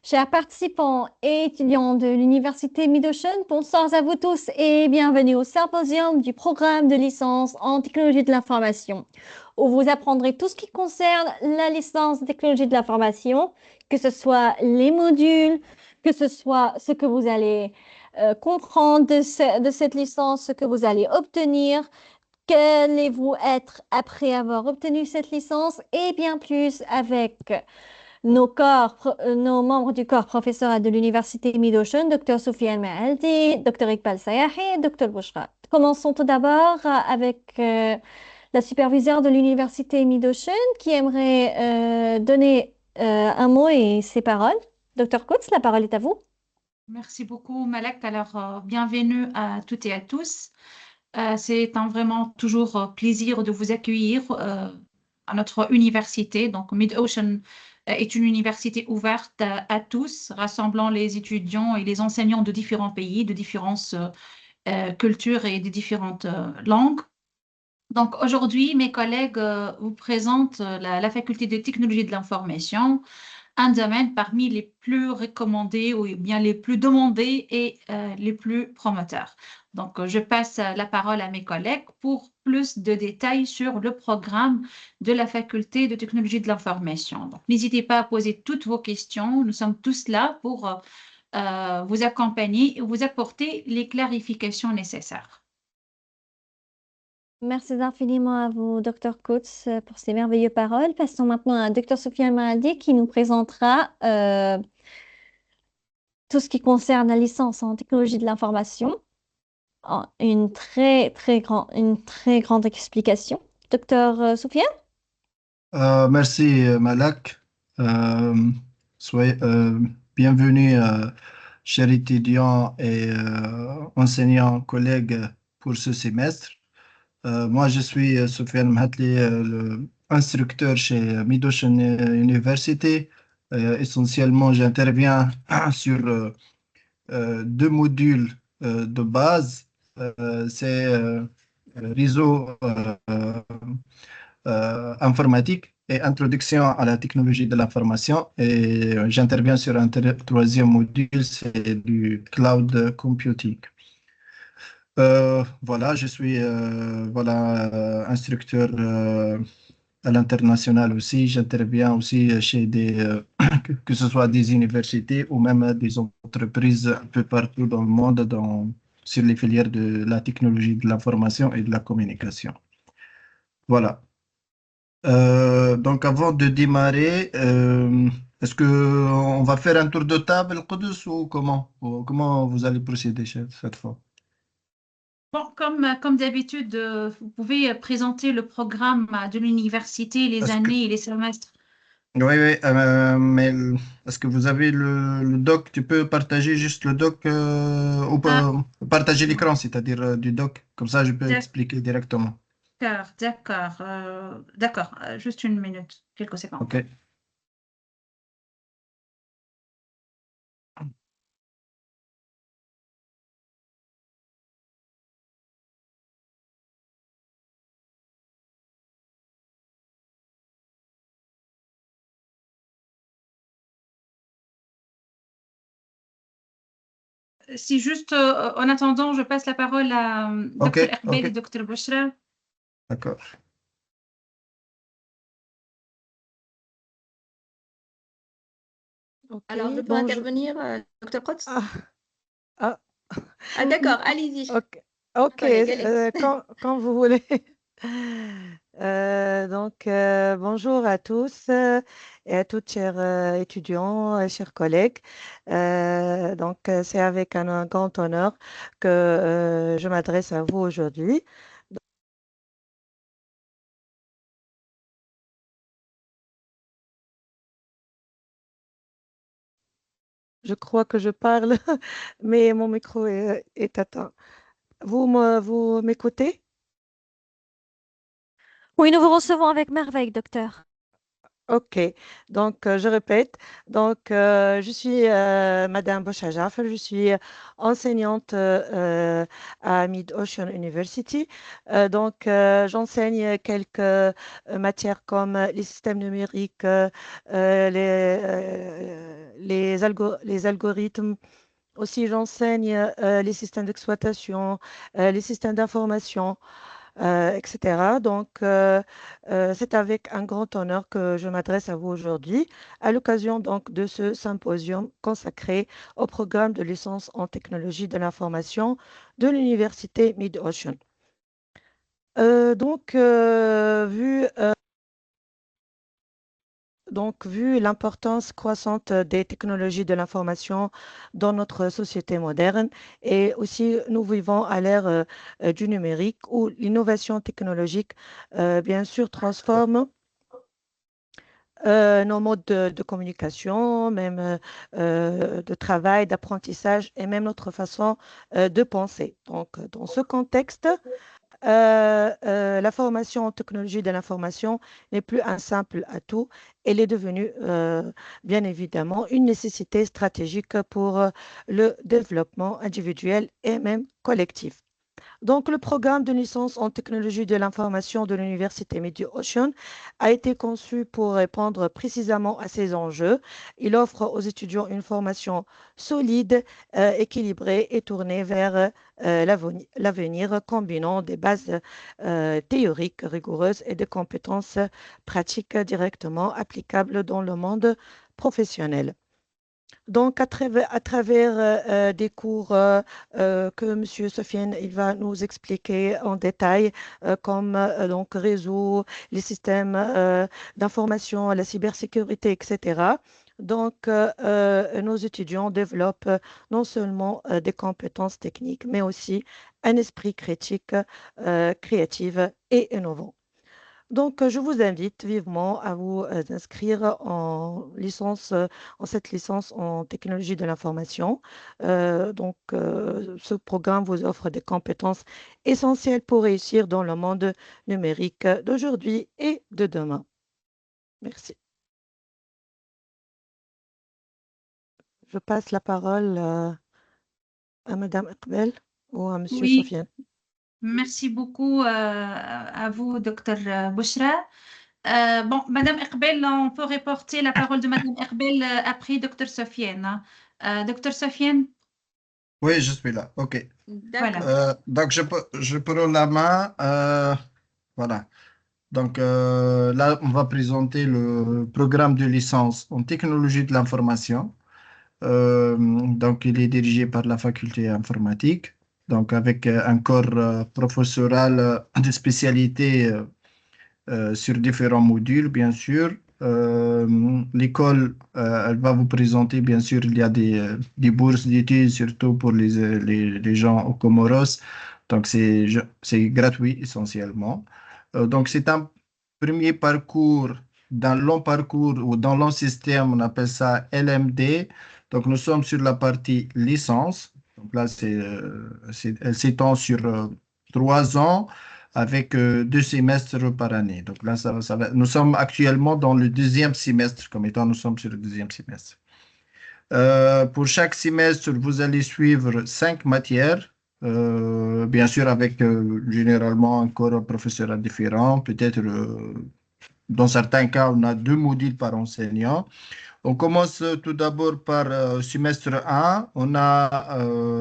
Chers participants et étudiants de l'Université Mid-Ocean, bonsoir à vous tous et bienvenue au symposium du programme de licence en technologie de l'information, où vous apprendrez tout ce qui concerne la licence de technologie de l'information, que ce soit les modules, que ce soit ce que vous allez comprendre de cette licence, ce que vous allez obtenir, qu'allez-vous être après avoir obtenu cette licence et bien plus avec nos membres du corps professoral de l'Université Mid-Ocean, Dr Soufiane Maaldi, Dr Iqbal Sayahi et Dr Bouchra. Commençons tout d'abord avec la superviseure de l'Université Mid-Ocean qui aimerait donner un mot et ses paroles. Dr Coates, la parole est à vous. Merci beaucoup, Malak. Alors, bienvenue à toutes et à tous. C'est un vraiment toujours plaisir de vous accueillir à notre université. Donc, Mid-Ocean est une université ouverte à tous, rassemblant les étudiants et les enseignants de différents pays, de différentes cultures et de différentes langues. Donc, aujourd'hui, mes collègues vous présentent la faculté de technologie de l'information, un domaine parmi les plus recommandés ou bien les plus demandés et les plus promoteurs. Donc, je passe la parole à mes collègues pour plus de détails sur le programme de la faculté de technologie de l'information. Donc, n'hésitez pas à poser toutes vos questions. Nous sommes tous là pour vous accompagner et vous apporter les clarifications nécessaires. Merci infiniment à vous, Dr Coates, pour ces merveilleuses paroles. Passons maintenant à Dr Soufiane Maaldi qui nous présentera tout ce qui concerne la licence en technologie de l'information. Une très grande explication. Docteur Soufiane? Merci Malak. Euh, Soyez bienvenue, chers étudiants et enseignants collègues pour ce semestre. Moi, je suis Soufiane Mhatli, le instructeur chez Mid-Ocean University. Essentiellement, j'interviens sur deux modules de base. C'est réseau informatique et introduction à la technologie de l'information. Et j'interviens sur un troisième module, c'est du cloud computing. Voilà, je suis instructeur à l'international aussi. J'interviens aussi chez que ce soit des universités ou même des entreprises un peu partout dans le monde sur les filières de la technologie de l'information et de la communication. Voilà. Donc, avant de démarrer, est-ce que on va faire un tour de table, Qudus, ou comment? Ou comment vous allez procéder cette fois? Bon, comme d'habitude, vous pouvez présenter le programme de l'université, les Est-ce que, années et les semestres. oui, oui, mais est-ce que vous avez le doc? Tu peux partager juste le doc ou Ah, partager l'écran, c'est-à-dire du doc. Comme ça, je peux expliquer directement. d'accord. Juste une minute, quelques secondes. OK. Si juste en attendant, je passe la parole à OK, Dr. Erbel et OK, Dr. Bouchra. d'accord. Ok, Alors, je peux bonjour. intervenir, Dr. Kotz? Ah, ah, Ah, d'accord, allez-y. ok, ok, Collègue, allez. quand vous voulez. Bonjour à tous et à toutes, chers étudiants, chers collègues. C'est avec un grand honneur que je m'adresse à vous aujourd'hui. Je crois que je parle, mais mon micro est atteint. Vous m'écoutez? Oui, nous vous recevons avec merveille, docteur. Ok, donc je répète. Donc, je suis Madame Boshajaf, je suis enseignante à Mid-Ocean University. J'enseigne quelques matières comme les systèmes numériques, les algorithmes. Aussi, j'enseigne les systèmes d'exploitation, les systèmes d'information, etc. C'est avec un grand honneur que je m'adresse à vous aujourd'hui à l'occasion donc de ce symposium consacré au programme de licence en technologie de l'information de l'Université Mid-Ocean. Vu l'importance croissante des technologies de l'information dans notre société moderne, et aussi nous vivons à l'ère du numérique où l'innovation technologique, bien sûr, transforme nos modes de communication, même de travail, d'apprentissage et même notre façon de penser. Donc, dans ce contexte, la formation en technologie de l'information n'est plus un simple atout, elle est devenue bien évidemment une nécessité stratégique pour le développement individuel et même collectif. Donc, le programme de licence en technologie de l'information de l'Université Mid-Ocean a été conçu pour répondre précisément à ces enjeux. Il offre aux étudiants une formation solide, équilibrée et tournée vers l'avenir, combinant des bases théoriques rigoureuses et des compétences pratiques directement applicables dans le monde professionnel. Donc, à travers des cours que M. Sofiane il va nous expliquer en détail, comme donc réseau, les systèmes d'information, la cybersécurité, etc. Nos étudiants développent non seulement des compétences techniques, mais aussi un esprit critique, créatif et innovant. Donc, je vous invite vivement à vous inscrire en cette licence en technologie de l'information. Ce programme vous offre des compétences essentielles pour réussir dans le monde numérique d'aujourd'hui et de demain. Merci. Je passe la parole à Madame Iqbal ou à Monsieur Oui, Sofiane. merci beaucoup à vous, Dr. Bouchra. Bon, Madame Erbel, on peut reporter la parole de Madame Erbel après Dr. Sofiane, hein. Dr. Sofiane, Oui, je suis là. OK. voilà. D'accord. Donc, je prends la main. Voilà. Donc, là, on va présenter le programme de licence en technologie de l'information. Donc, il est dirigé par la faculté informatique, donc avec un corps professoral de spécialité sur différents modules, bien sûr. L'école, elle va vous présenter, bien sûr, il y a des bourses d'études, surtout pour les gens aux Comoros. Donc, c'est gratuit essentiellement. Donc, c'est un premier parcours, dans long parcours ou dans long système, on appelle ça LMD. Donc, nous sommes sur la partie licence. Donc là, elle s'étend sur 3 ans avec 2 semestres par année. Donc là, nous sommes actuellement dans le deuxième semestre, comme étant nous sommes sur le deuxième semestre. Pour chaque semestre, vous allez suivre 5 matières, bien sûr avec généralement un corps professoral différent. Peut-être, dans certains cas, on a 2 modules par enseignant. On commence tout d'abord par semestre 1. On a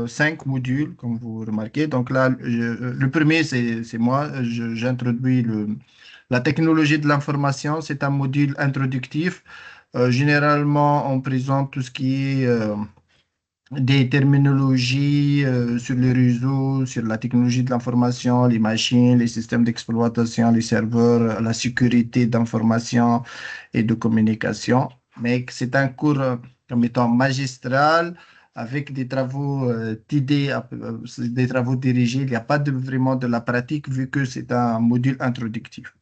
5 modules, comme vous remarquez. Donc là, le premier, c'est moi. J'introduis la technologie de l'information. C'est un module introductif. Généralement, on présente tout ce qui est des terminologies sur les réseaux, sur la technologie de l'information, les machines, les systèmes d'exploitation, les serveurs, la sécurité d'information et de communication. Mais c'est un cours comme étant magistral avec des travaux des travaux dirigés. Il n'y a pas vraiment de la pratique vu que c'est un module introductif.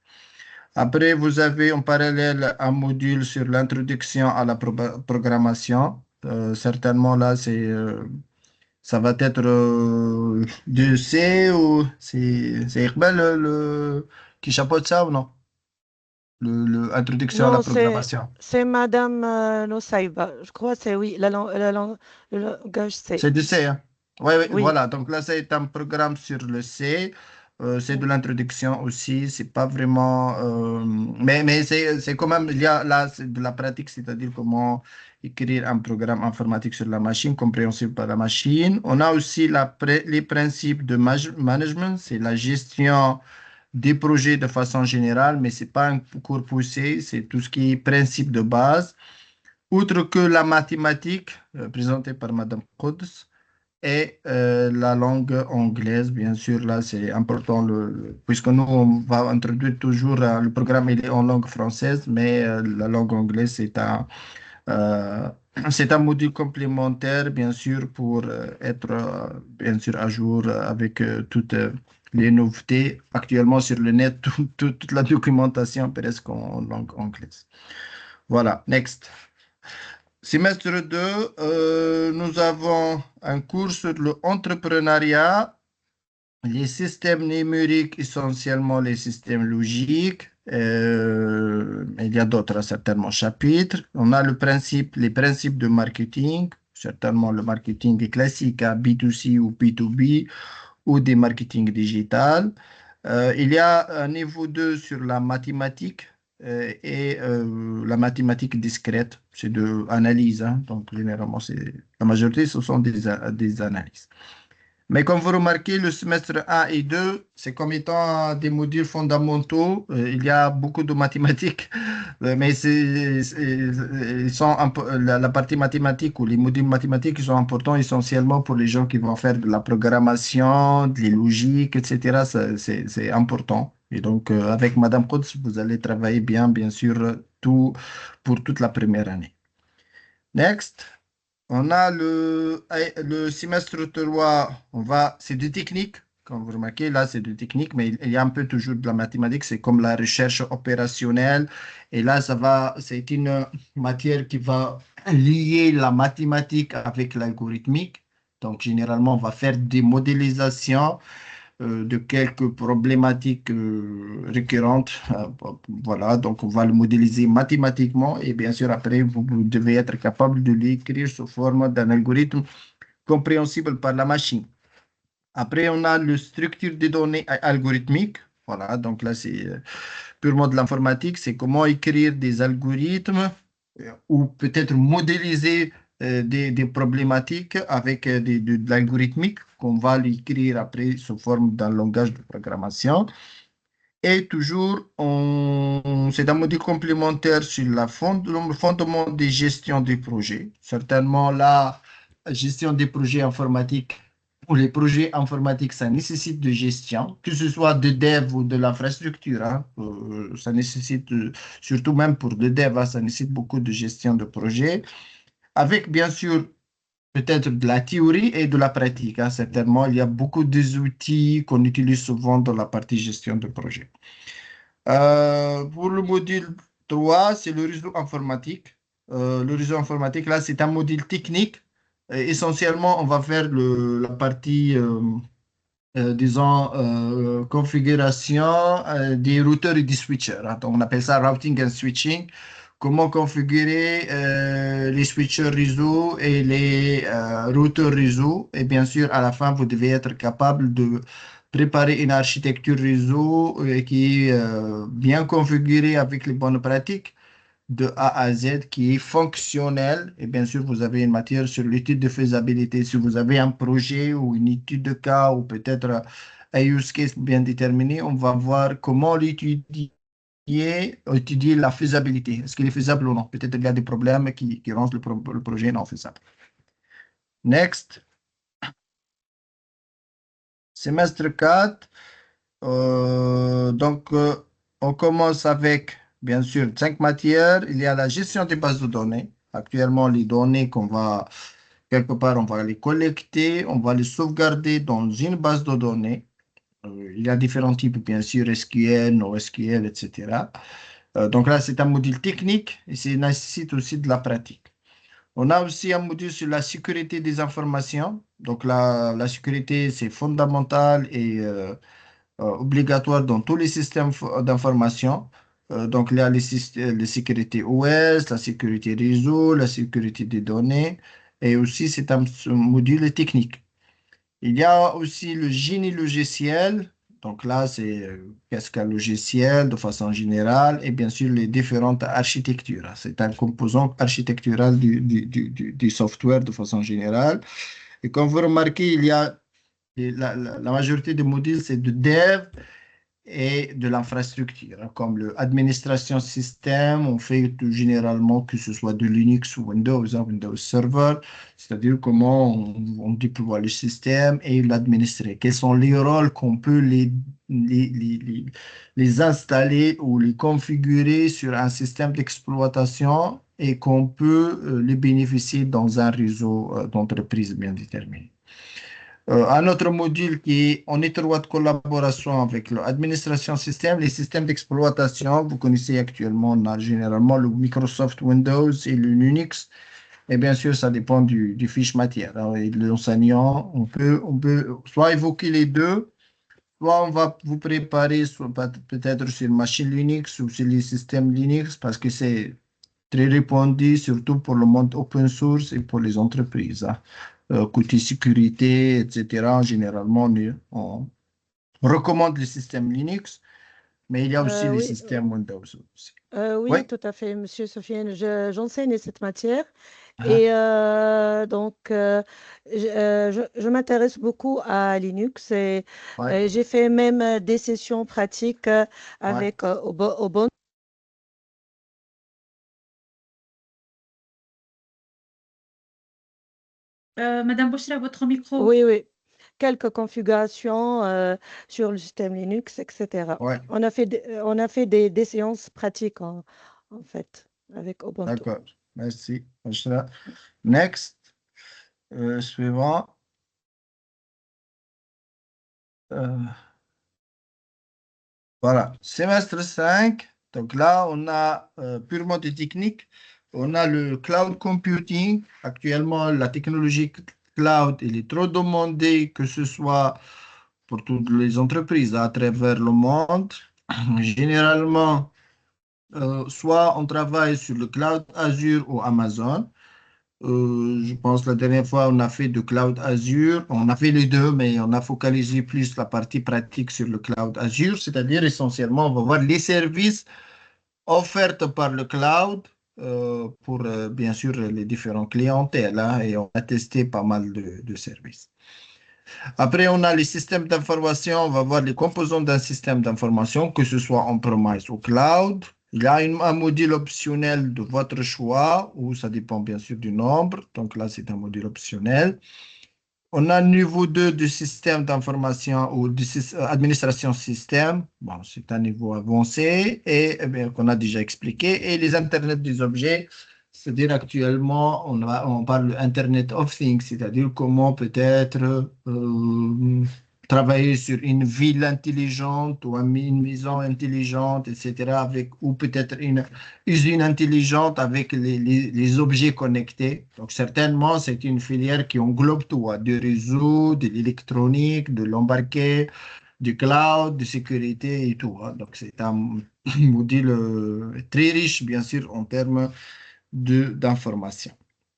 Après, vous avez en parallèle un module sur l'introduction à la programmation. Certainement, là, ça va être du C ou c'est Iqbal qui chapeaute ça ou non? introduction à la Non, programmation. c'est Madame Nossaïba. Je crois que c'est oui, le langage C. C'est du C, hein? Oui, oui, Oui, voilà. Donc là, c'est un programme sur le C. C'est de l'introduction aussi. C'est pas vraiment. Mais c'est quand même. Il y a là c'est de la pratique, c'est-à-dire comment écrire un programme informatique sur la machine, compréhensible par la machine. On a aussi les principes de management, c'est la gestion des projets de façon générale, mais c'est pas un cours poussé, c'est tout ce qui est principe de base. Outre que la mathématique, présentée par Madame Quds, et la langue anglaise, bien sûr, là, c'est important, puisque nous, on va introduire toujours, le programme il est en langue française, mais la langue anglaise, euh, c'est un module complémentaire, bien sûr, pour être, bien sûr, à jour avec toutes les nouveautés. Actuellement, sur le net, toute la documentation presque en langue anglaise. Voilà, next. Semestre 2, nous avons un cours sur l'entrepreneuriat, les systèmes numériques, essentiellement les systèmes logiques. Il y a d'autres, certainement, chapitres. On a les principes de marketing, certainement le marketing classique à B2C ou B2B ou des marketing digital. Il y a un niveau 2 sur la mathématique et la mathématique discrète, c'est de analyse, hein. Donc, généralement, la majorité, ce sont des analyses. Mais comme vous remarquez, le semestre 1 et 2, c'est comme étant des modules fondamentaux. Il y a beaucoup de mathématiques, mais ils sont la partie mathématique ou les modules mathématiques ils sont importants essentiellement pour les gens qui vont faire de la programmation, des logiques, etc. C'est important. Et donc, avec Madame Coates, vous allez travailler bien sûr, pour toute la première année. Next. On a le semestre 3, c'est du technique. Comme vous remarquez, là, c'est du technique, mais il y a un peu toujours de la mathématique. C'est comme la recherche opérationnelle. Et là, c'est une matière qui va lier la mathématique avec l'algorithmique. Donc, généralement, on va faire des modélisations de quelques problématiques récurrentes. Voilà, donc on va le modéliser mathématiquement et bien sûr après, vous devez être capable de l'écrire sous forme d'un algorithme compréhensible par la machine. Après, on a la structure des données algorithmiques. Voilà, donc là, c'est purement de l'informatique. C'est comment écrire des algorithmes ou peut-être modéliser des problématiques avec de l'algorithmique qu'on va l'écrire après sous forme d'un langage de programmation. Et toujours, c'est un module complémentaire sur le fondement des gestions des projets. Certainement, la gestion des projets informatiques ou les projets informatiques, ça nécessite de gestion, que ce soit de dev ou de l'infrastructure, hein. Ça nécessite, surtout même pour le dev, hein, ça nécessite beaucoup de gestion de projets, avec bien sûr peut-être de la théorie et de la pratique, hein. Certainement, il y a beaucoup d'outils qu'on utilise souvent dans la partie gestion de projet. Pour le module 3, c'est le réseau informatique. Le réseau informatique, là, c'est un module technique. Essentiellement, on va faire la partie, disons, configuration des routeurs et des switchers, hein. Donc, on appelle ça routing and switching. Comment configurer les switchers réseau et les routeurs réseau. Et bien sûr, à la fin, vous devez être capable de préparer une architecture réseau qui est bien configurée avec les bonnes pratiques de A à Z, qui est fonctionnelle. Et bien sûr, vous avez une matière sur l'étude de faisabilité. Si vous avez un projet ou une étude de cas ou peut-être un use case bien déterminé, on va voir comment l'étudier, étudier la faisabilité. Est-ce qu'il est faisable ou non? Peut-être il y a des problèmes qui rendent le projet non faisable. Next. Semestre 4. Donc, on commence avec, bien sûr, 5 matières. Il y a la gestion des bases de données. Actuellement, les données quelque part, on va les collecter, on va les sauvegarder dans une base de données. Il y a différents types, bien sûr, SQL, NoSQL, etc. Donc là, c'est un module technique et ça nécessite aussi de la pratique. On a aussi un module sur la sécurité des informations. Donc la sécurité, c'est fondamental et obligatoire dans tous les systèmes d'information. Donc, il y a les sécurités OS, la sécurité réseau, la sécurité des données, et aussi c'est un module technique. Il y a aussi le génie logiciel. Donc là, c'est qu'est-ce qu'un logiciel de façon générale et bien sûr les différentes architectures. C'est un composant architectural du software de façon générale. Et comme vous remarquez, il y a la majorité des modules, c'est de dev et de l'infrastructure, hein, comme l'administration système, on fait tout généralement que ce soit de Linux ou Windows, hein, Windows Server, c'est-à-dire comment on déploie le système et l'administrer. Quels sont les rôles qu'on peut les installer ou les configurer sur un système d'exploitation et qu'on peut les bénéficier dans un réseau d'entreprise bien déterminé. Un autre module qui est en étroite collaboration avec l'administration système, les systèmes d'exploitation. Vous connaissez actuellement, on a généralement le Microsoft Windows et le Linux. Et bien sûr, ça dépend du fiche matière. Alors, l'enseignant, on peut soit évoquer les deux, soit on va vous préparer peut-être sur machine Linux ou sur les systèmes Linux parce que c'est très répandu, surtout pour le monde open source et pour les entreprises, hein. Côté sécurité, etc., généralement, on recommande le système Linux, mais il y a aussi les Oui, systèmes Windows aussi. oui, Oui. tout à fait, Monsieur Sofiane. J'enseigne cette matière Ah, et donc je m'intéresse beaucoup à Linux et ouais, j'ai fait même des sessions pratiques ouais. avec Ubuntu. Madame Bouchra, votre micro. Oui, oui, quelques configurations sur le système Linux, etc. Ouais, On a fait des séances pratiques en fait avec Ubuntu. d'accord. Merci. Bushra. Next, suivant. Euh, voilà, semestre 5. Donc là, on a purement des techniques. On a le cloud computing. Actuellement, la technologie cloud, elle est trop demandée, que ce soit pour toutes les entreprises à travers le monde. Généralement, soit on travaille sur le cloud Azure ou Amazon. Je pense la dernière fois, on a fait de cloud Azure. On a fait les deux, mais on a focalisé plus la partie pratique sur le cloud Azure, c'est-à-dire essentiellement, on va voir les services offerts par le cloud pour, bien sûr, les différents clientèles, hein, et on a testé pas mal de services. Après, on a les systèmes d'information. On va voir les composants d'un système d'information, que ce soit on-premise ou cloud. Il y a un module optionnel de votre choix, ou ça dépend bien sûr du nombre. Donc là, c'est un module optionnel. On a le niveau 2 du système d'information ou d'administration système. Bon, c'est un niveau avancé et eh bien, qu'on a déjà expliqué. Et les Internet des objets, c'est-à-dire actuellement, on parle Internet of Things, c'est-à-dire comment peut-être travailler sur une ville intelligente ou une maison intelligente, etc., avec, ou peut-être une usine intelligente avec les objets connectés. Donc, certainement, c'est une filière qui englobe tout, hein, du réseau, de l'électronique, de l'embarqué, du cloud, de sécurité et tout, hein. Donc, c'est un module très riche, bien sûr, en termes d'information.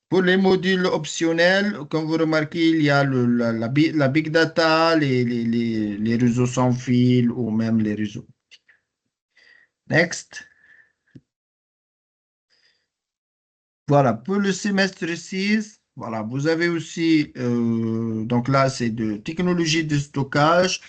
Pour les modules optionnels, comme vous remarquez, il y a la big data, les réseaux sans fil ou même les réseaux. Next. Voilà, pour le semestre 6, voilà, vous avez aussi, donc là, c'est de technologie de stockage.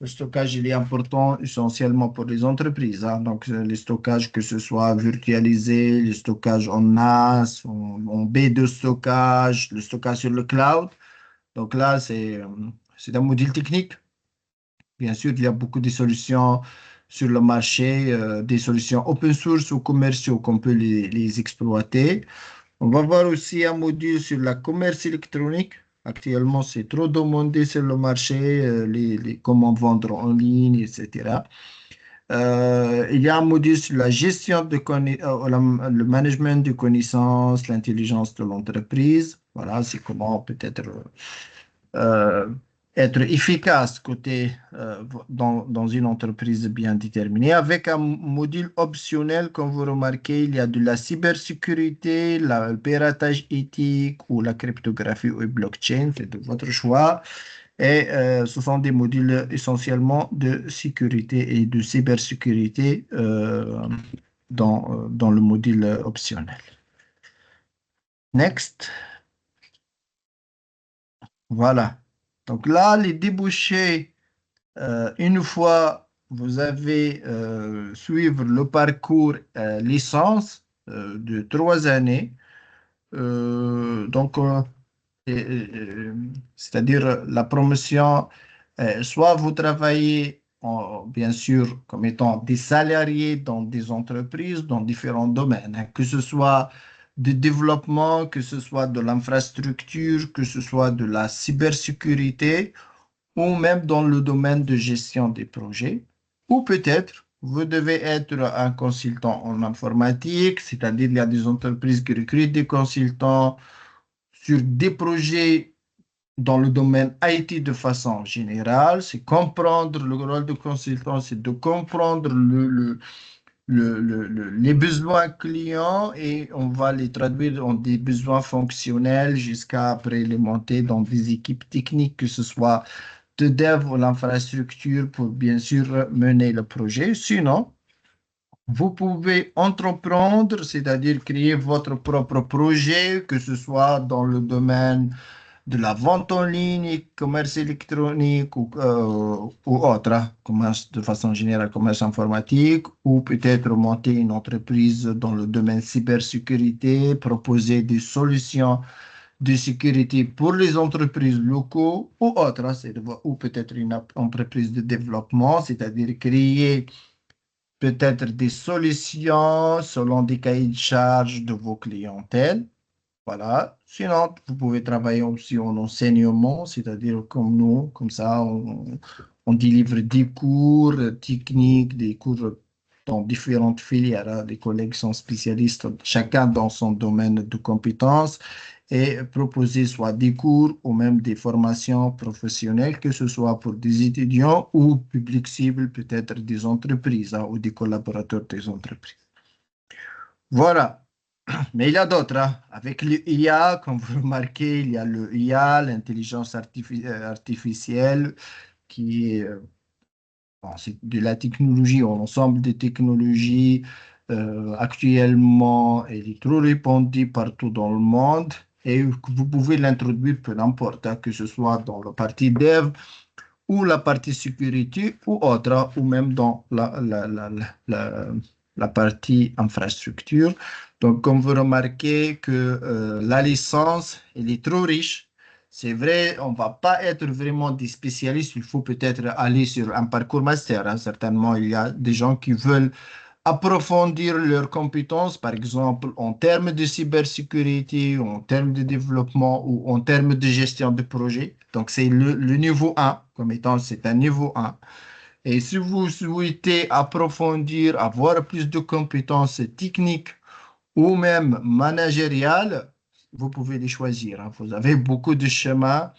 Le stockage, il est important essentiellement pour les entreprises, hein. Donc, les stockages, que ce soit virtualisé, le stockage en NAS, en baie de stockage, le stockage sur le cloud. Donc là, c'est un module technique. Bien sûr, il y a beaucoup de solutions sur le marché, des solutions open source ou commerciaux qu'on peut les exploiter. On va voir aussi un module sur la commerce électronique. Actuellement, c'est trop demandé sur le marché, comment vendre en ligne, etc. Il y a un module sur la gestion le management de connaissances, l'intelligence de l'entreprise. Voilà, c'est comment peut-être être efficace dans une entreprise bien déterminée. Avec un module optionnel, comme vous remarquez, il y a de la cybersécurité, le piratage éthique ou la cryptographie ou blockchain, c'est de votre choix. Et ce sont des modules essentiellement de sécurité et de cybersécurité dans le module optionnel. Next. Voilà. Donc là, les débouchés, une fois vous avez suivre le parcours licence de 3 années, donc c'est-à-dire la promotion, soit vous travaillez bien sûr comme étant des salariés dans des entreprises, dans différents domaines, hein, que ce soit du développement, que ce soit de l'infrastructure, que ce soit de la cybersécurité, ou même dans le domaine de gestion des projets, ou peut-être vous devez être un consultant en informatique, c'est-à-dire il y a des entreprises qui recrutent des consultants sur des projets dans le domaine IT de façon générale. C'est comprendre le rôle de consultant, c'est de comprendre les besoins clients et on va les traduire en des besoins fonctionnels jusqu'à après les monter dans des équipes techniques, que ce soit de dev ou l'infrastructure pour bien sûr mener le projet. Sinon, vous pouvez entreprendre, c'est-à-dire créer votre propre projet, que ce soit dans le domaine de la vente en ligne, commerce électronique ou autre, hein, commerce de façon générale, commerce informatique, ou peut-être monter une entreprise dans le domaine cybersécurité, proposer des solutions de sécurité pour les entreprises locaux ou autres, hein, ou peut-être une entreprise de développement, c'est-à-dire créer peut-être des solutions selon des cahiers de charges de vos clientèles. Voilà. Sinon, vous pouvez travailler aussi en enseignement, c'est-à-dire comme nous, comme ça, on délivre des cours techniques, des cours dans différentes filières, hein. Les collègues sont spécialistes, chacun dans son domaine de compétences, et proposer soit des cours ou même des formations professionnelles, que ce soit pour des étudiants ou public cible, peut-être des entreprises, hein, ou des collaborateurs des entreprises. Voilà. Mais il y a d'autres, hein. Avec l'IA, comme vous remarquez, il y a le IA, l'intelligence artificielle, qui est, bon, c'est de la technologie, l'ensemble des technologies actuellement, elle est trop répandue partout dans le monde et vous pouvez l'introduire peu n'importe, hein, que ce soit dans la partie dev ou la partie sécurité ou autre, hein, ou même dans la partie infrastructure. Donc, comme vous remarquez que la licence, elle est trop riche. C'est vrai, on ne va pas être vraiment des spécialistes. Il faut peut-être aller sur un parcours master, hein. Certainement, il y a des gens qui veulent approfondir leurs compétences, par exemple en termes de cybersécurité, en termes de développement ou en termes de gestion de projet. Donc, c'est le niveau 1, comme étant, c'est un niveau 1. Et si vous souhaitez approfondir, avoir plus de compétences techniques ou même managériales, vous pouvez les choisir, hein. Vous avez beaucoup de chemins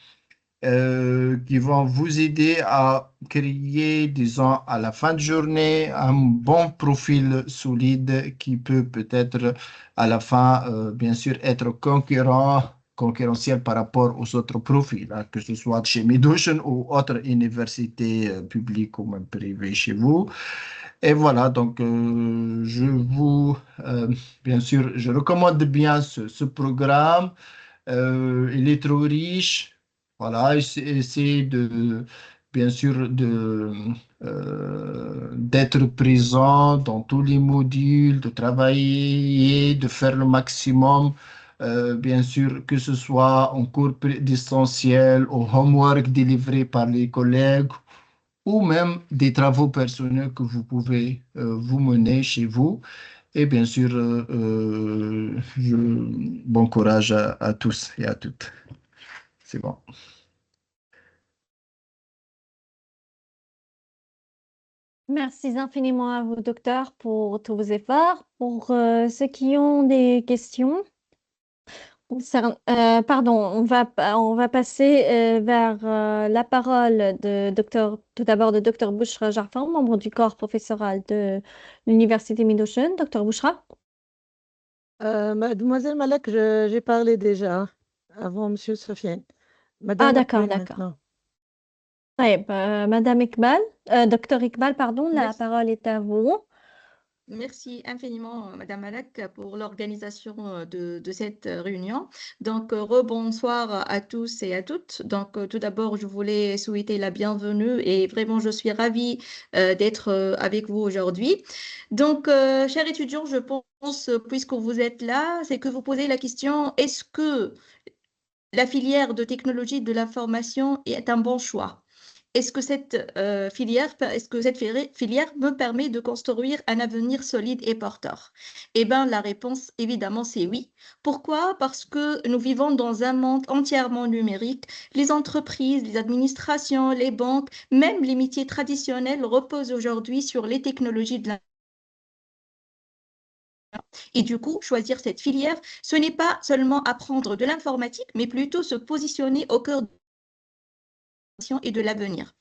qui vont vous aider à créer, disons, à la fin de journée, un bon profil solide qui peut peut-être à la fin, bien sûr, être concurrentiel par rapport aux autres profils, hein, que ce soit chez Midocean ou autre université publique ou même privée chez vous. Et voilà, donc bien sûr, je recommande bien ce programme. Il est trop riche. Voilà, essayez de, bien sûr, d'être présent dans tous les modules, de travailler, de faire le maximum. Bien sûr, que ce soit en cours distanciel, au homework délivré par les collègues, ou même des travaux personnels que vous pouvez vous mener chez vous. Et bien sûr, bon courage à tous et à toutes. C'est bon. Merci infiniment à vous, docteur, pour tous vos efforts. Pour ceux qui ont des questions, Pardon, on va passer vers la parole tout d'abord de Dr Bouchra Jarfan, membre du corps professoral de l'Université Mid-Ocean. Dr Bouchra. Mademoiselle Malek, j'ai parlé déjà avant Monsieur Sofiane. Ah, Madame d'accord, après d'accord. maintenant. Ouais, Madame Iqbal, Dr Iqbal, pardon, la Merci. parole est à vous. Merci infiniment, Madame Malak, pour l'organisation de cette réunion. Donc, rebonsoir à tous et à toutes. Donc, tout d'abord, je voulais souhaiter la bienvenue et vraiment, je suis ravie d'être avec vous aujourd'hui. Donc, chers étudiants, je pense, puisque vous êtes là, c'est que vous posez la question, est-ce que la filière de technologie de l'information est un bon choix? Est-ce que cette filière me permet de construire un avenir solide et porteur? Eh bien, la réponse, évidemment, c'est oui. Pourquoi? Parce que nous vivons dans un monde entièrement numérique. Les entreprises, les administrations, les banques, même les métiers traditionnels reposent aujourd'hui sur les technologies de l'information. Et du coup, choisir cette filière, ce n'est pas seulement apprendre de l'informatique, mais plutôt se positionner au cœur et de l'avenir.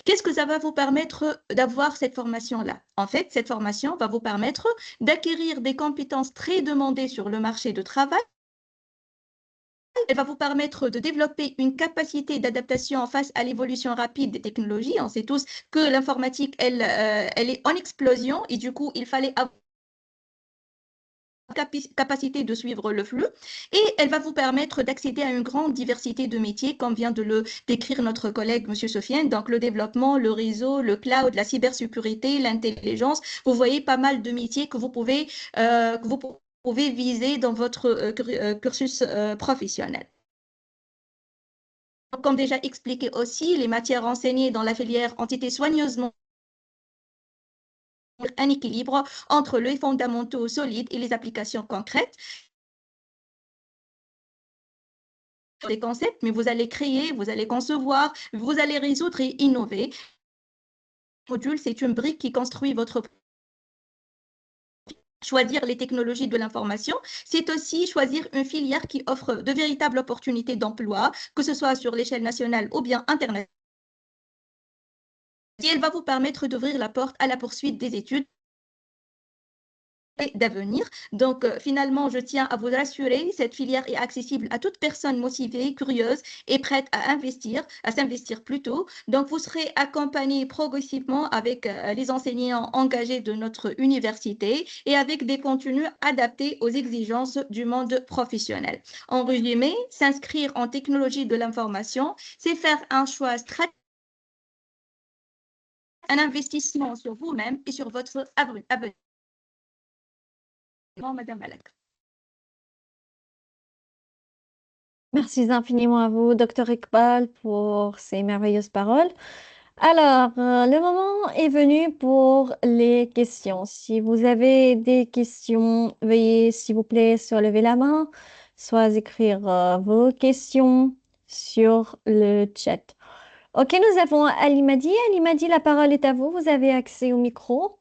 Qu'est-ce que ça va vous permettre d'avoir cette formation-là? En fait, cette formation va vous permettre d'acquérir des compétences très demandées sur le marché du travail. Elle va vous permettre de développer une capacité d'adaptation face à l'évolution rapide des technologies. On sait tous que l'informatique, elle est en explosion et du coup, il fallait avoir capacité de suivre le flux et elle va vous permettre d'accéder à une grande diversité de métiers, comme vient de le décrire notre collègue Monsieur Sofiane, donc le développement, le réseau, le cloud, la cybersécurité, l'intelligence. Vous voyez pas mal de métiers que vous pouvez viser dans votre cursus professionnel. Comme déjà expliqué aussi, les matières enseignées dans la filière ont été soigneusement un équilibre entre les fondamentaux solides et les applications concrètes. Des concepts, mais vous allez créer, vous allez concevoir, vous allez résoudre et innover. Le module, c'est une brique qui construit votre choisir les technologies de l'information, c'est aussi choisir une filière qui offre de véritables opportunités d'emploi, que ce soit sur l'échelle nationale ou bien internationale. Et elle va vous permettre d'ouvrir la porte à la poursuite des études d'avenir. Donc, finalement, je tiens à vous rassurer, cette filière est accessible à toute personne motivée, curieuse et prête à s'investir plus tôt. Donc, vous serez accompagné progressivement avec les enseignants engagés de notre université et avec des contenus adaptés aux exigences du monde professionnel. En résumé, s'inscrire en technologie de l'information, c'est faire un choix stratégique, un investissement sur vous-même et sur votre avenir. Madame Malak. Merci infiniment à vous, Dr Iqbal, pour ces merveilleuses paroles. Alors, le moment est venu pour les questions. Si vous avez des questions, veuillez, s'il vous plaît, soit lever la main, soit écrire vos questions sur le chat. OK, nous avons Ali Madi. Ali Madi, la parole est à vous. Vous avez accès au micro.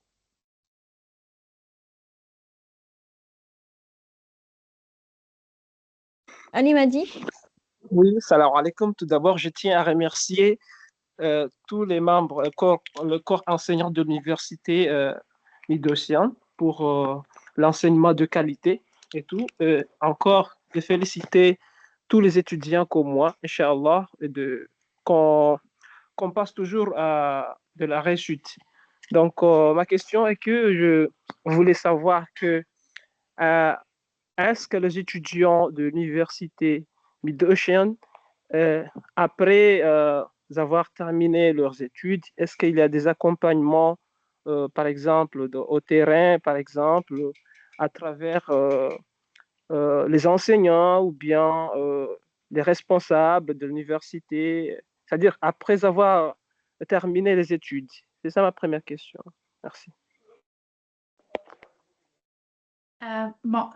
Ali Madi. Oui, salam alaikum. Tout d'abord, je tiens à remercier tous les membres, le corps enseignant de l'université Mid-Océan pour l'enseignement de qualité et tout. Encore de féliciter tous les étudiants comme moi, Inch'Allah, et qu'on passe toujours à de la réussite. Donc, ma question est que je voulais savoir que euh, est-ce que les étudiants de l'université Mid-Ocean après avoir terminé leurs études, est-ce qu'il y a des accompagnements, par exemple, au terrain, par exemple, à travers les enseignants ou bien les responsables de l'université, c'est-à-dire après avoir terminé les études? C'est ça ma première question. Merci. Bon,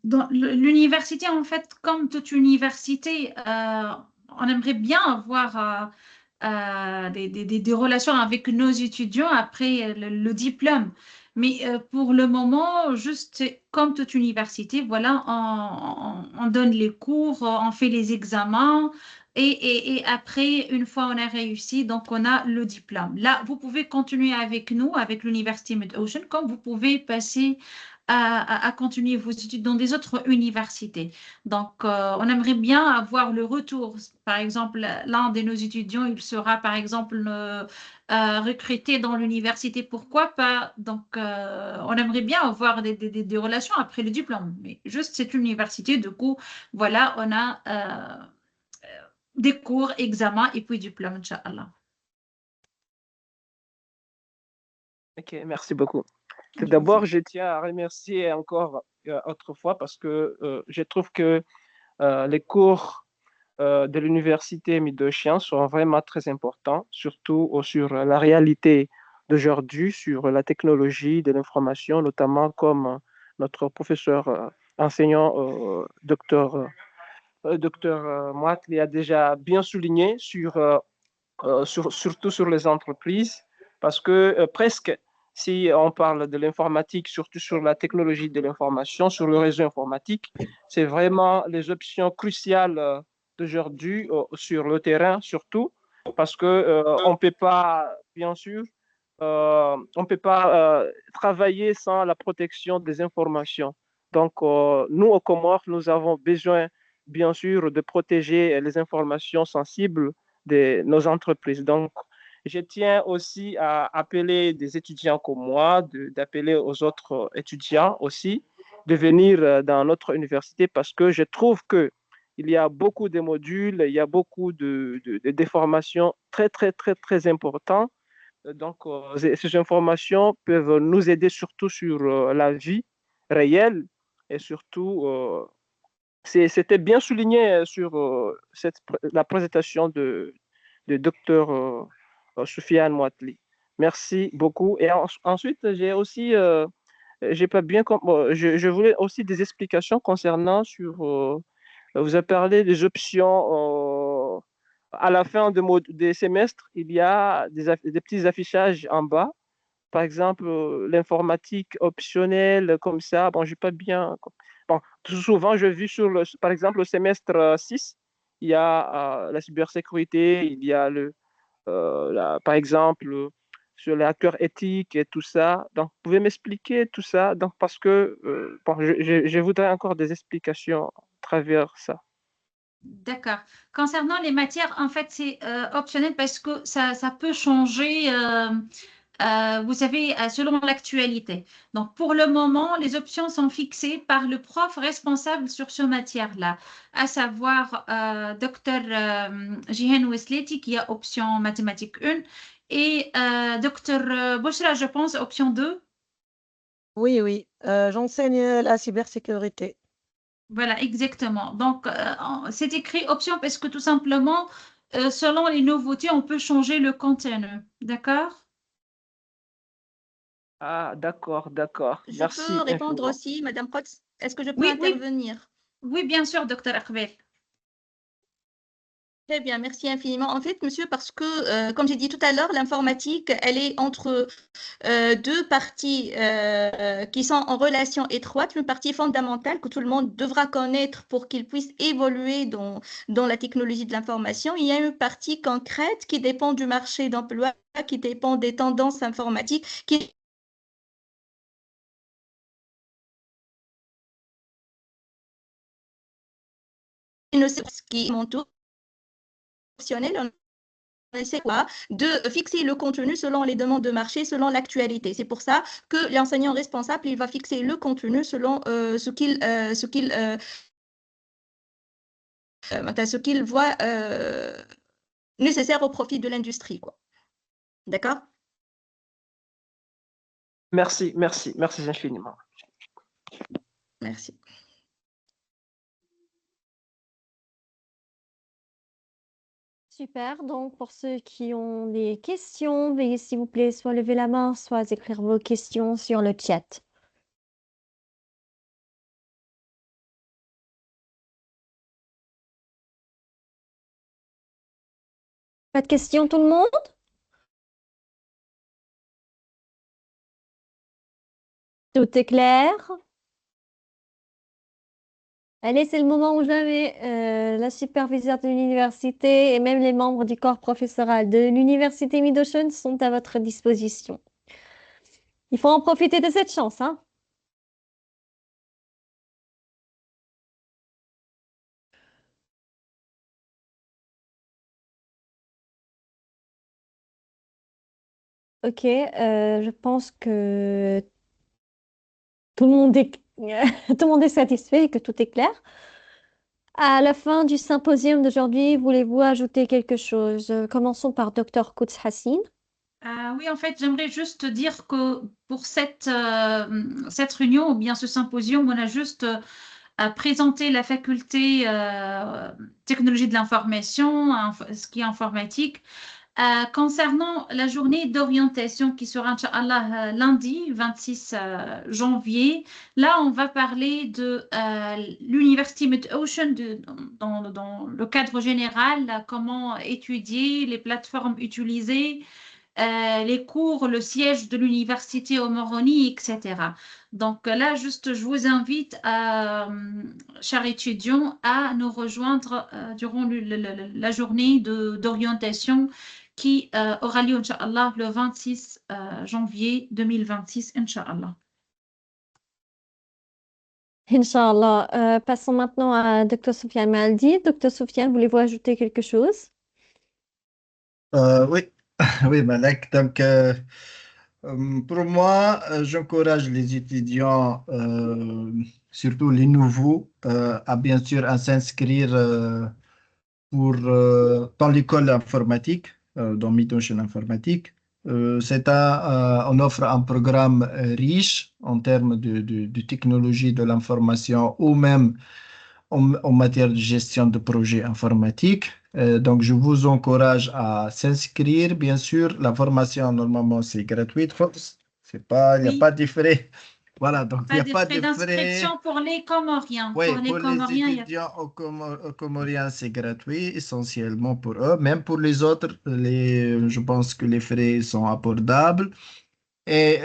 dans l'université, en fait, comme toute université, on aimerait bien avoir des relations avec nos étudiants après le diplôme. Mais pour le moment, juste comme toute université, voilà, on donne les cours, on fait les examens et après, une fois on a réussi, donc on a le diplôme. Là, vous pouvez continuer avec nous, avec l'Université Mid-Ocean, comme vous pouvez passer à continuer vos études dans des autres universités. Donc, on aimerait bien avoir le retour. Par exemple, l'un de nos étudiants, il sera, par exemple, recruté dans l'université. Pourquoi pas? Donc, on aimerait bien avoir des relations après le diplôme. Mais juste cette université, du coup, voilà, on a des cours, examens et puis diplôme, Inch'Allah. Ok, merci beaucoup. Tout Je vous en d'abord, prie. je tiens à remercier encore autrefois parce que je trouve que les cours de l'université Mid-Ocean sont vraiment très importants, surtout sur la réalité d'aujourd'hui, sur la technologie de l'information, notamment comme notre professeur enseignant, docteur Moatli a déjà bien souligné surtout sur les entreprises, parce que presque, si on parle de l'informatique, surtout sur la technologie de l'information, sur le réseau informatique, c'est vraiment les options cruciales d'aujourd'hui sur le terrain, surtout, parce que on peut pas, bien sûr, on peut pas travailler sans la protection des informations. Donc, nous, au Comores, nous avons besoin, bien sûr, de protéger les informations sensibles de nos entreprises. Donc, je tiens aussi à appeler des étudiants comme moi, d'appeler aux autres étudiants aussi de venir dans notre université parce que je trouve que il y a beaucoup de modules, il y a beaucoup de formations très, très, très, très importantes. Donc, ces informations peuvent nous aider surtout sur la vie réelle et surtout, c'était bien souligné sur la présentation de docteur Soufiane Moatli. Merci beaucoup. Et ensuite, j'ai pas bien, je voulais aussi des explications concernant sur, vous avez parlé des options, à la fin des semestres, il y a des petits affichages en bas. Par exemple, l'informatique optionnelle, comme ça, bon, j'ai pas bien. Bon, tout souvent, je vis par exemple, le semestre 6, il y a la cybersécurité, il y a par exemple, sur les acteurs éthiques et tout ça. Donc, vous pouvez m'expliquer tout ça? Donc, parce que bon, je voudrais encore des explications à travers ça. D'accord. Concernant les matières, en fait, c'est optionnel parce que ça peut changer, vous savez, selon l'actualité. Donc, pour le moment, les options sont fixées par le prof responsable sur ce matière-là, à savoir Dr Jihen Wesleti qui a option mathématiques 1 et Dr Boshra, je pense, option 2. Oui, oui, j'enseigne la cybersécurité. Voilà, exactement. Donc, c'est écrit option parce que tout simplement, selon les nouveautés, on peut changer le contenu. D'accord? Ah, d'accord, d'accord. Je peux Merci répondre infiniment. aussi, Madame Protz. Est-ce que je peux Oui, oui, intervenir? oui, bien sûr, docteur Akbel. Très bien, merci infiniment. En fait, monsieur, parce que, comme j'ai dit tout à l'heure, l'informatique, elle est entre deux parties qui sont en relation étroite. Une partie fondamentale que tout le monde devra connaître pour qu'il puisse évoluer dans la technologie de l'information. Il y a une partie concrète qui dépend du marché d'emploi, qui dépend des tendances informatiques, qui ne sait pas ce qui est mon tour optionnel. On essaie quoi de fixer le contenu selon les demandes de marché, selon l'actualité. C'est pour ça que l'enseignant responsable, il va fixer le contenu selon ce qu'il voit nécessaire au profit de l'industrie, quoi. D'accord? Merci, merci, merci infiniment. Merci. Super. Donc, pour ceux qui ont des questions, veuillez s'il vous plaît soit lever la main, soit écrire vos questions sur le chat. Pas de questions, tout le monde? Tout est clair? Allez, c'est le moment ou jamais. La superviseure de l'université et même les membres du corps professoral de l'université Mid-Ocean sont à votre disposition. Il faut en profiter de cette chance, hein? Ok, je pense que tout le monde est, tout le monde est satisfait et que tout est clair. À la fin du symposium d'aujourd'hui, voulez-vous ajouter quelque chose? Commençons par Dr. Kouts Hassin. Oui, en fait, j'aimerais juste dire que pour cette réunion ou bien ce symposium, on a juste présenté la faculté technologie de l'information, ce qui est informatique. Concernant la journée d'orientation qui sera, Inch'Allah, lundi 26 janvier, là, on va parler de l'Université Mid-Ocean dans le cadre général, comment étudier, les plateformes utilisées, les cours, le siège de l'université au Moroni, etc. Donc là, juste, je vous invite, chers étudiants, à nous rejoindre durant la journée d'orientation qui aura lieu, Inch'Allah, le 26 janvier 2026, Inch'Allah. Inch'Allah. Passons maintenant à Dr. Soufiane Maldi. Dr. Soufiane, voulez-vous ajouter quelque chose? Oui, oui, Malek. Donc, pour moi, j'encourage les étudiants, surtout les nouveaux, à bien sûr à s'inscrire dans l'école informatique, dans Mid-Ocean Informatique. On offre un programme riche en termes de technologie de l'information ou même en matière de gestion de projets informatiques. Donc, je vous encourage à s'inscrire. Bien sûr, la formation, normalement, c'est gratuite. Il n'y a Oui, pas de frais. Voilà, donc il n'y pas a de pas frais de frais. d'inscription pour les Comoriens. Oui, Pour les pour les Comoriens, il y a... étudiants au Comoriens, c'est gratuit, essentiellement pour eux. Même pour les autres, je pense que les frais sont abordables. Et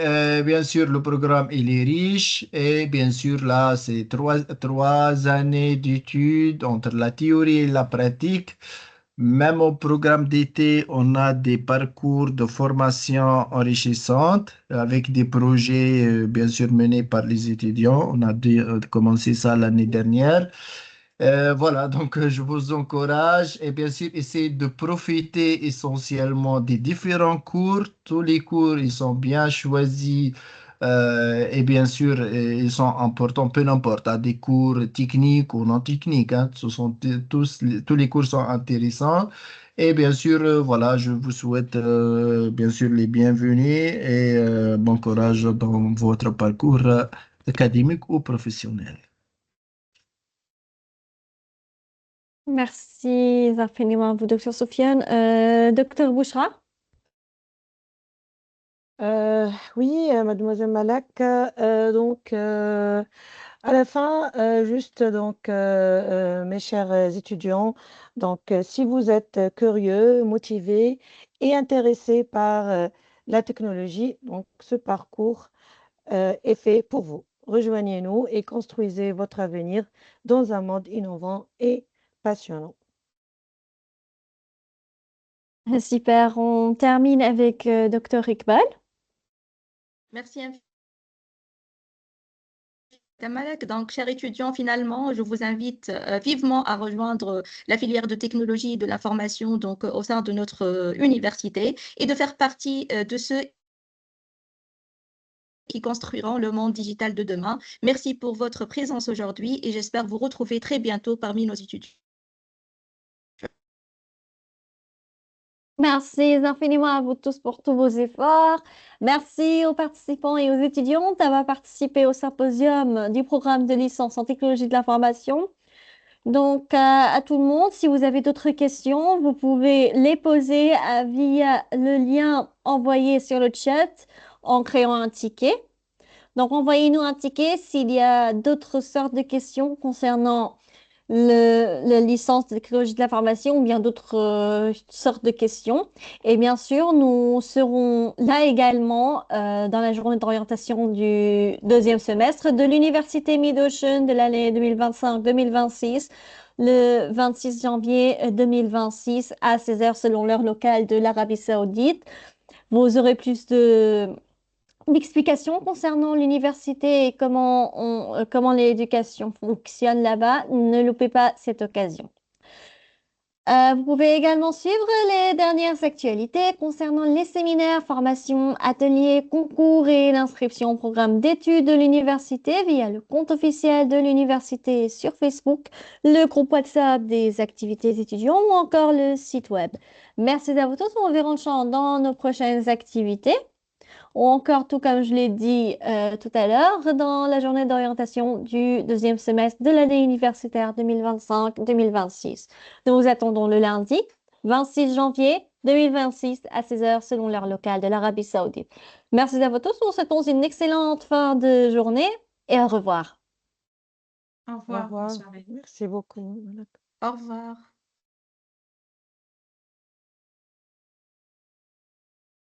bien sûr, le programme, il est riche. Et bien sûr, là, c'est trois années d'études entre la théorie et la pratique. Même au programme d'été, on a des parcours de formation enrichissantes avec des projets, bien sûr, menés par les étudiants. On a commencé ça l'année dernière. Voilà, donc je vous encourage et bien sûr, essayez de profiter essentiellement des différents cours. Tous les cours, ils sont bien choisis et bien sûr, ils sont importants, peu n'importe, à des cours techniques ou non techniques. Hein. Tous les cours sont intéressants. Et bien sûr, voilà, je vous souhaite bien sûr les bienvenus et bon courage dans votre parcours académique ou professionnel. Merci infiniment à vous, Dr. Soufiane. Dr. Bouchra? Oui, mademoiselle Malak, à la fin, juste mes chers étudiants, si vous êtes curieux, motivés et intéressés par la technologie, donc ce parcours est fait pour vous. Rejoignez-nous et construisez votre avenir dans un monde innovant et passionnant. Super. On termine avec Dr. Iqbal. Merci infiniment. Malak. Donc, chers étudiants, finalement, je vous invite vivement à rejoindre la filière de technologie et de l'information au sein de notre université et de faire partie de ceux qui construiront le monde digital de demain. Merci pour votre présence aujourd'hui et j'espère vous retrouver très bientôt parmi nos étudiants. Merci infiniment à vous tous pour tous vos efforts. Merci aux participants et aux étudiants d'avoir participé au symposium du programme de licence en technologie de l'information. Donc, à tout le monde, si vous avez d'autres questions, vous pouvez les poser via le lien envoyé sur le chat en créant un ticket. Donc, envoyez-nous un ticket s'il y a d'autres sortes de questions concernant la licence de technologie de l'information ou bien d'autres sortes de questions. Et bien sûr, nous serons là également dans la journée d'orientation du deuxième semestre de l'Université Mid-Ocean de l'année 2025-2026, le 26 janvier 2026 à 16 heures selon l'heure locale de l'Arabie Saoudite. Vous aurez plus d'explications concernant l'université et comment l'éducation fonctionne là-bas. Ne loupez pas cette occasion. Vous pouvez également suivre les dernières actualités concernant les séminaires, formations, ateliers, concours et l'inscription au programme d'études de l'université via le compte officiel de l'université sur Facebook, le groupe WhatsApp des activités étudiants ou encore le site web. Merci à vous tous. On verra dans nos prochaines activités. Ou encore, tout comme je l'ai dit tout à l'heure, dans la journée d'orientation du deuxième semestre de l'année universitaire 2025-2026. Nous vous attendons le lundi 26 janvier 2026 à 16 heures selon l'heure locale de l'Arabie Saoudite. Merci à vous tous. Nous vous souhaitons une excellente fin de journée et au revoir. Au Au revoir. revoir. Bonne soirée. Merci beaucoup. Au revoir.